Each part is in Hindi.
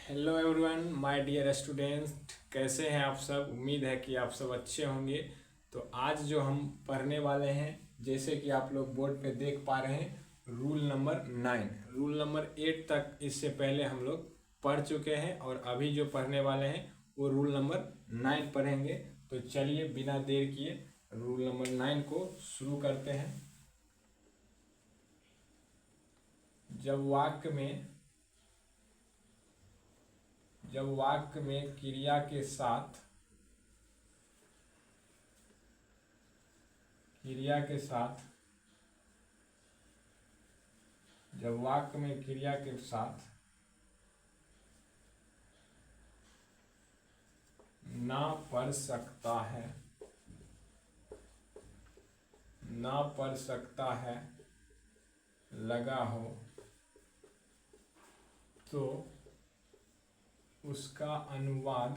Hello everyone my dear students, कैसे हैं आप सब। उम्मीद है कि आप सब अच्छे होंगे। तो आज जो हम पढ़ने वाले हैं, जैसे कि आप लोग बोर्ड पे देख पा रहे हैं, रूल नंबर 9, रूल नंबर 8 तक इससे पहले हम लोग पढ़ चुके हैं और अभी जो पढ़ने वाले हैं वो रूल नंबर 9 पढ़ेंगे। तो चलिए बिना देर किए रूल नंबर 9 को शुरू करते हैं। जब वाक्य में क्रिया के साथ ना पढ़ सकता है लगा हो तो उसका अनुवाद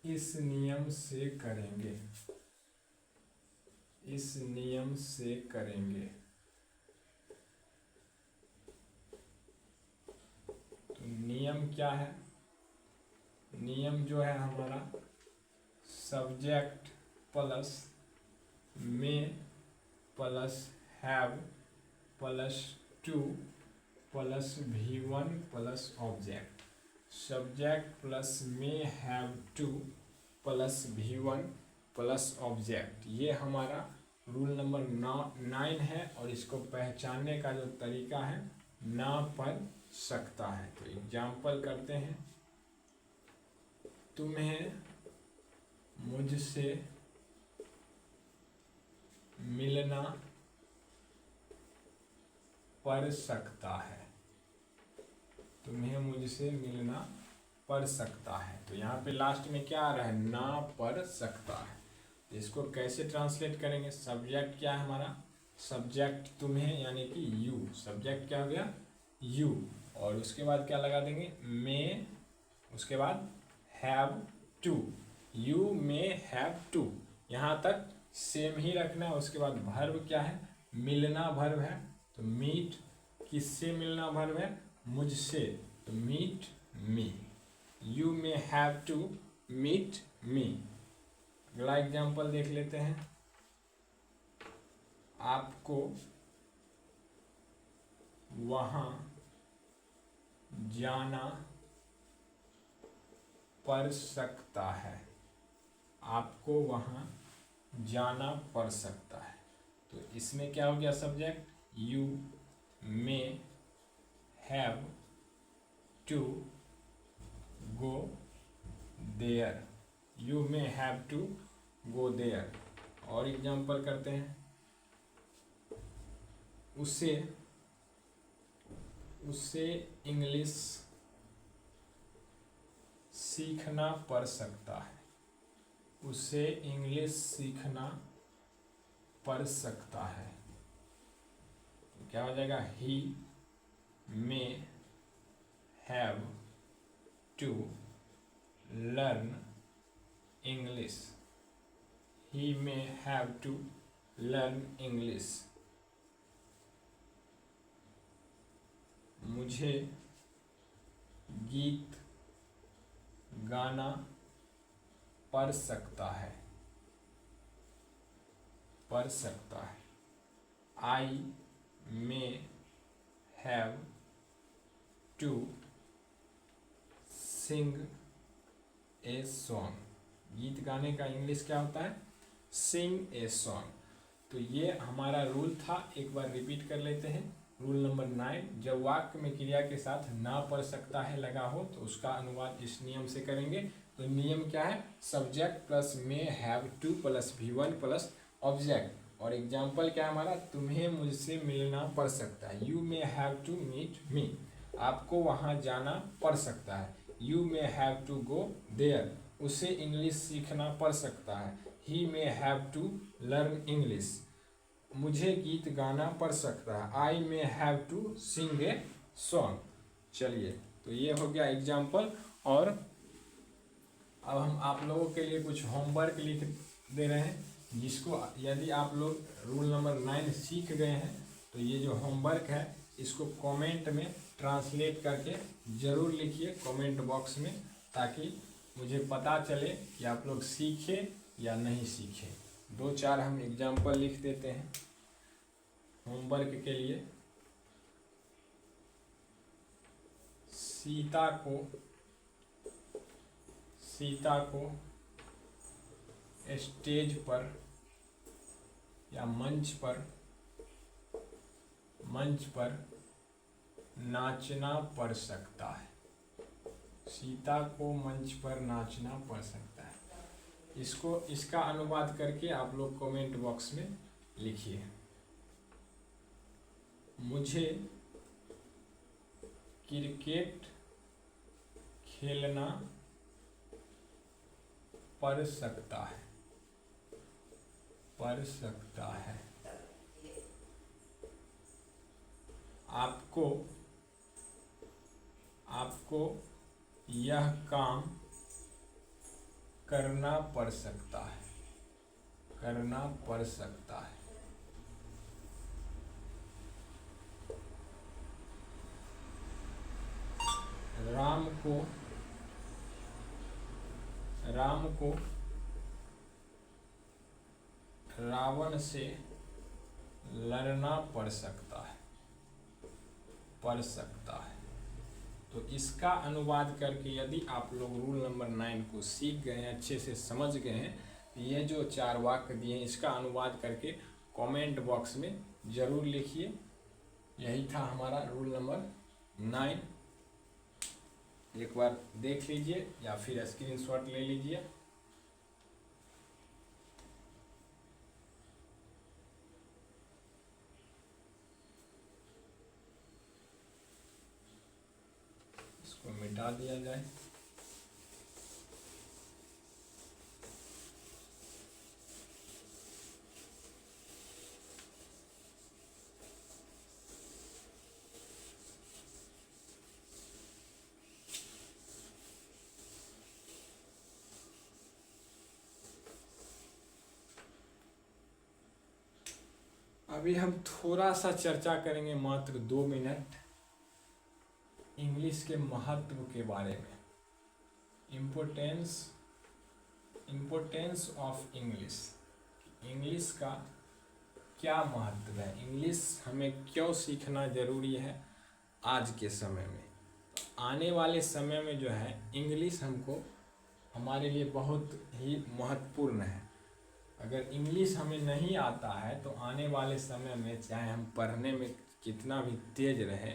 इस नियम से करेंगे। तो नियम क्या है? नियम जो है हमारा subject plus may plus have plus to plus V1 plus object. Subject plus may have to plus V1 plus object, ये हमारा रूल नंबर 9 है। और इसको पहचानने का जो तरीका है, ना पढ़ सकता है। तो एग्जाम्पल करते हैं। तुम्हें मुझसे मिलना पड़ सकता है। तुम्हें मुझसे मिलना पड़ सकता है। तो यहाँ पे लास्ट में क्या आ रहा है? ना पढ़ सकता है। तो इसको कैसे ट्रांसलेट करेंगे? सब्जेक्ट क्या है हमारा? सब्जेक्ट तुम्हें यानी कि यू। सब्जेक्ट क्या हो गया? यू। और उसके बाद क्या लगा देंगे? मे। उसके बाद have to. You may have to, यहाँ तक सेम ही रखना है। उसके बाद वर्ब क्या है? मिलना वर्ब है। तो मीट किससे मिलना वर्ब है? मुझसे। तो meet me. You may have to meet me. अगला एग्जाम्पल देख लेते हैं। आपको वहाँ जाना पड़ सकता है। आपको वहाँ जाना पड़ सकता है। तो इसमें क्या हो गया? Subject you may have to go there. You may have to go there. और एग्जाम्पल करते हैं। उसे इंग्लिश सीखना पड़ सकता है। उसे इंग्लिश सीखना पड़ सकता है। तो क्या हो जाएगा? He may have to learn English. He may have to learn English. मुझे गीत गाना पड़ सकता है। I may have to sing a song. गीत गाने का इंग्लिश क्या होता है? Sing a song. तो ये हमारा रूल था, एक बार रिपीट कर लेते हैं। रूल नंबर 9, जब वाक्य में क्रिया के साथ ना पढ़ सकता है लगा हो तो उसका अनुवाद इस नियम से करेंगे। तो नियम क्या है? Subject plus may have to plus V1 plus object. और एग्जाम्पल क्या है हमारा? तुम्हें मुझसे मिलना पड़ सकता है। You may have to meet me. आपको वहाँ जाना पड़ सकता है। You may have to go there. उसे इंग्लिश सीखना पड़ सकता है। He may have to learn English. मुझे गीत गाना पड़ सकता है। I may have to sing a song. चलिए, तो ये हो गया एग्जाम्पल। और अब हम आप लोगों के लिए कुछ होमवर्क लिख दे रहे हैं, जिसको यदि आप लोग रूल नंबर 9 सीख गए हैं तो ये जो होमवर्क है इसको कमेंट में ट्रांसलेट करके ज़रूर लिखिए कमेंट बॉक्स में, ताकि मुझे पता चले कि आप लोग सीखे या नहीं सीखे। 2-4 हम एग्जाम्पल लिख देते हैं होमवर्क के लिए। सीता को स्टेज पर या मंच पर नाचना पड़ सकता है। सीता को मंच पर नाचना पड़ सकता है। इसका अनुवाद करके आप लोग कमेंट बॉक्स में लिखिए। मुझे क्रिकेट खेलना पड़ सकता है। आपको यह काम करना पड़ सकता है। राम को रावण से लड़ना पड़ सकता है। तो इसका अनुवाद करके यदि आप लोग रूल नंबर 9 को सीख गए हैं, अच्छे से समझ गए हैं, तो ये जो 4 वाक्य दिए हैं इसका अनुवाद करके कमेंट बॉक्स में ज़रूर लिखिए। यही था हमारा रूल नंबर 9। एक बार देख लीजिए या फिर स्क्रीनशॉट ले लीजिए। इसको मिटा दिया जाए। अभी हम थोड़ा सा चर्चा करेंगे, मात्र 2 मिनट, इंग्लिश के महत्व के बारे में। इम्पोर्टेंस ऑफ इंग्लिश का क्या महत्व है, इंग्लिश हमें क्यों सीखना ज़रूरी है आज के समय में। आने वाले समय में जो है इंग्लिश हमारे लिए बहुत ही महत्वपूर्ण है। अगर इंग्लिश हमें नहीं आता है तो आने वाले समय में चाहे हम पढ़ने में कितना भी तेज रहे,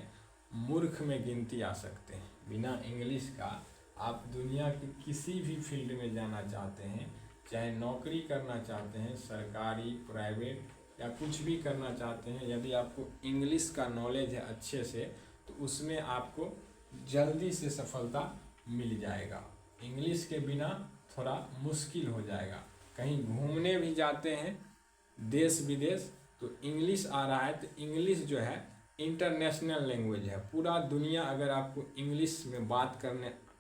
मूर्ख में गिनती आ सकते हैं। बिना इंग्लिश का आप दुनिया के किसी भी फील्ड में जाना चाहते हैं, चाहे नौकरी करना चाहते हैं, सरकारी, प्राइवेट या कुछ भी करना चाहते हैं, यदि आपको इंग्लिश का नॉलेज है अच्छे से, तो उसमें आपको जल्दी से सफलता मिल जाएगा। इंग्लिश के बिना थोड़ा मुश्किल हो जाएगा। कहीं घूमने भी जाते हैं देश विदेश, तो इंग्लिश आ रहा है तो इंग्लिश जो है इंटरनेशनल लैंग्वेज है। पूरा दुनिया, अगर आपको इंग्लिश में बात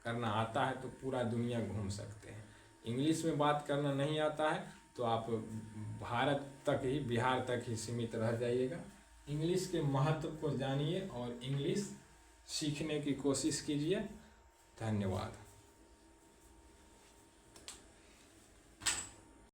करना आता है तो पूरा दुनिया घूम सकते हैं। इंग्लिश में बात करना नहीं आता है तो आप भारत तक ही, बिहार तक ही सीमित रह जाइएगा। इंग्लिश के महत्व को जानिए और इंग्लिश सीखने की कोशिश कीजिए। धन्यवाद।